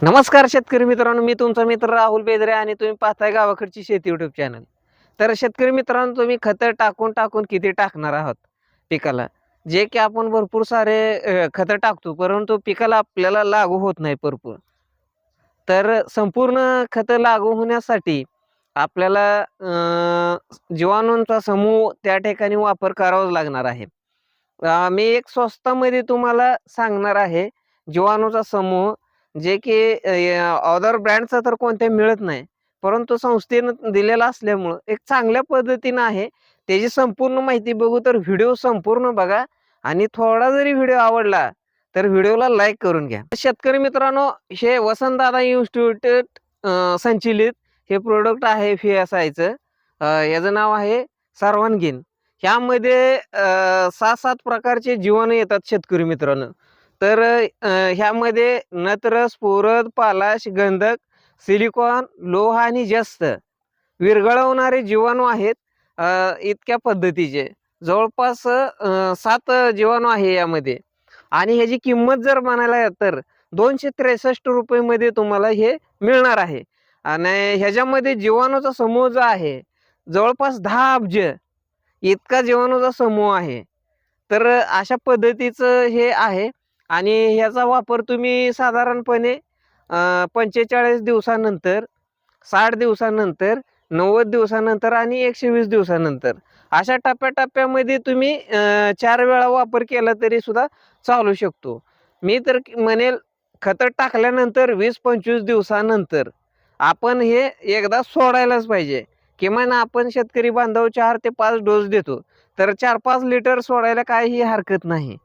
नमस्कार शेतकरी मित्रांनो, मी तुमचा मित्र राहुल बेदरे आणि तुम्ही पाहताय गावाकडची शेती यूट्यूब चॅनल. तर शेतकरी मित्रांनो, तुम्ही खतं टाकून टाकून किती टाकणार आहात पिकाला? जे की आपण भरपूर सारे खतं टाकतो, परंतु पिकाला आपल्याला लागू होत नाही भरपूर. तर संपूर्ण खतं लागू होण्यासाठी आपल्याला जीवाणूंचा समूह त्या ठिकाणी वापर करावाच लागणार आहे. मी एक स्वस्तामध्ये तुम्हाला सांगणार आहे जीवाणूचा समूह, जे की अदर ब्रँडचा तर कोणत्या मिळत नाही. परंतु संस्थेनं दिलेला असल्यामुळं एक चांगल्या पद्धतीनं आहे. त्याची संपूर्ण माहिती बघू तर व्हिडिओ संपूर्ण बघा आणि थोडा जरी व्हिडिओ आवडला तर व्हिडिओला लाईक करून घ्या. शेतकरी मित्रांनो, हे वसंतदादा इन्स्टिट्यूट संचलित हे प्रोडक्ट आहे व्ही-एस-आयचं. याचं नाव आहे सर्वांगीण. ह्यामध्ये 6-7 प्रकारचे जीवाणू येतात शेतकरी मित्रांनो. तर ह्यामध्ये नत्र, स्फुरद, पालाश, गंधक, सिलिकॉन, लोह आणि जस्त विरघळवणारे जीवाणू आहेत. इतक्या पद्धतीचे जवळपास 7 जीवाणू आहे यामध्ये आणि ह्याची किंमत जर म्हणायला तर ₹263 मध्ये तुम्हाला हे मिळणार आहे आणि ह्याच्यामध्ये जीवाणूचा समूह जो आहे जवळपास 10 अब्ज इतका जीवाणूचा समूह आहे. तर अशा पद्धतीचं हे आहे आणि ह्याचा वापर तुम्ही साधारणपणे 45 दिवसानंतर, 60 दिवसानंतर, 90 दिवसानंतर आणि 120 दिवसानंतर अशा टप्प्या-टप्प्यामध्ये तुम्ही 4 वेळा वापर केला तरी सुद्धा चालू शकतो. मी तर म्हणेल खतं टाकल्यानंतर 20-25 दिवसानंतर आपण हे एकदा सोडायलाच पाहिजे. किमान आपण शेतकरी बांधव 4 ते 5 डोस देतो. तर 4-5 लिटर सोडायला काहीही हरकत नाही.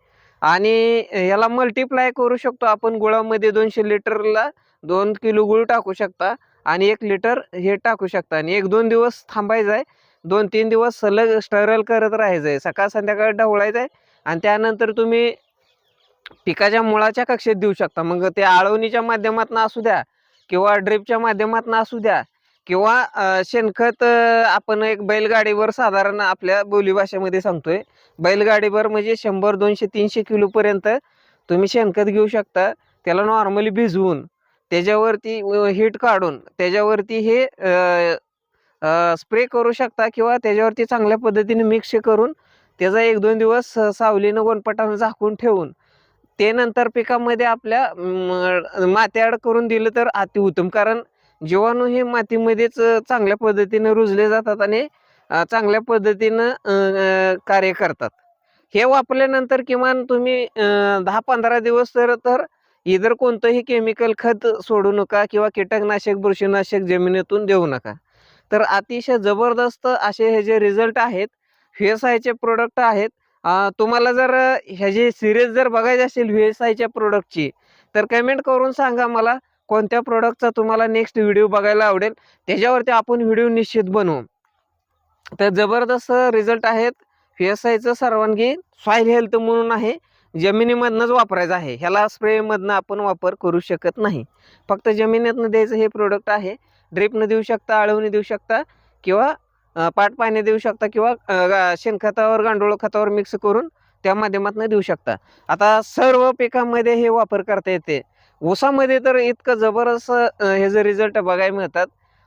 आणि ह्याला मल्टिप्लाय करू शकतो आपण गुळामध्ये 200 लिटरला 2 किलो गूळ टाकू शकता आणि 1 लिटर हे टाकू शकता आणि 1-2 दिवस थांबायचं आहे. 2-3 दिवस सलग स्टरल करत राहायचं आहे. सकाळ संध्याकाळ ढवळायचं आहे आणि त्यानंतर तुम्ही पिकाच्या मुळाच्या कक्षेत देऊ शकता. मग ते आळवणीच्या माध्यमातून असू द्या किंवा ड्रिपच्या माध्यमातून असू द्या किंवा शेणखत आपण एक बैलगाडीवर साधारण आपल्या बोलीभाषेमध्ये सांगतोय. बैलगाडीवर म्हणजे 100, 200, 300 किलोपर्यंत तुम्ही शेणखत घेऊ शकता. त्याला नॉर्मली भिजवून त्याच्यावरती हीट काढून त्याच्यावरती हे स्प्रे करू शकता किंवा त्याच्यावरती चांगल्या पद्धतीने मिक्स करून त्याचा 1-2 दिवस सावलीनं गोनपाटानं झाकून ठेवून ते नंतर पिकामध्ये आपल्या माती करून दिलं तर अतिउत्तम. कारण जीवाणू हे मातीमध्येच चांगल्या पद्धतीने रुजले जातात आणि चांगल्या पद्धतीनं कार्य करतात. हे वापरल्यानंतर किमान तुम्ही 10-15 दिवस तर इतर कोणतंही केमिकल खत सोडू नका किंवा कीटकनाशक, बुरशीनाशक जमिनीतून देऊ नका. तर अतिशय जबरदस्त असे हे जे रिझल्ट आहेत, व्ही-एस-आयचे प्रोडक्ट आहेत. तुम्हाला जर ह्याची सीरीज जर बघायची असेल व्ही-एस-आयच्या प्रोडक्टची, तर कमेंट करून सांगा मला कोणत्या प्रॉडक्टचा तुम्हाला नेक्स्ट व्हिडिओ बघायला आवडेल. त्याच्यावरती आपण व्हिडिओ निश्चित बनवू. तर जबरदस्त रिझल्ट आहेत. व्ही-एस-आयचं सर्वांगीण सॉईल हेल्थ म्हणून आहे. जमिनीमधनंच वापरायचं आहे. ह्याला स्प्रेमधनं आपण वापर करू शकत नाही. फक्त जमिनीतनं द्यायचं हे प्रोडक्ट आहे. ड्रिपनं देऊ शकता, आळवणी देऊ शकता किंवा पाणी देऊ शकता किंवा शेणखतावर, गांडूळ खतावर मिक्स करून त्या माध्यमातून देऊ शकता. आता सर्व पिकांमध्ये हे वापर करता येते. ऊसामध्ये तर इतकं जबरदस्त ह्याचे रिझल्ट बघायला मिळतात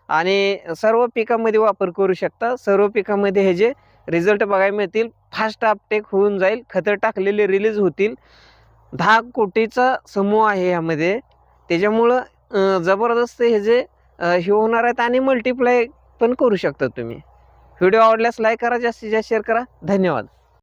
आणि सर्व पिकांमध्ये वापर करू शकता. सर्व पिकांमध्ये ह्याचे रिझल्ट बघायला मिळतील. फास्ट अपटेक होऊन जाईल. खतं टाकलेले रिलीज होतील. 10 कोटीचा समूह आहे यामध्ये. त्याच्यामुळं जबरदस्त हे जे हे होणार आहेत आणि मल्टिप्लाय पण करू शकता तुम्ही. व्हिडिओ आवडल्यास लाईक करा, जास्तीत जास्त शेअर करा. धन्यवाद.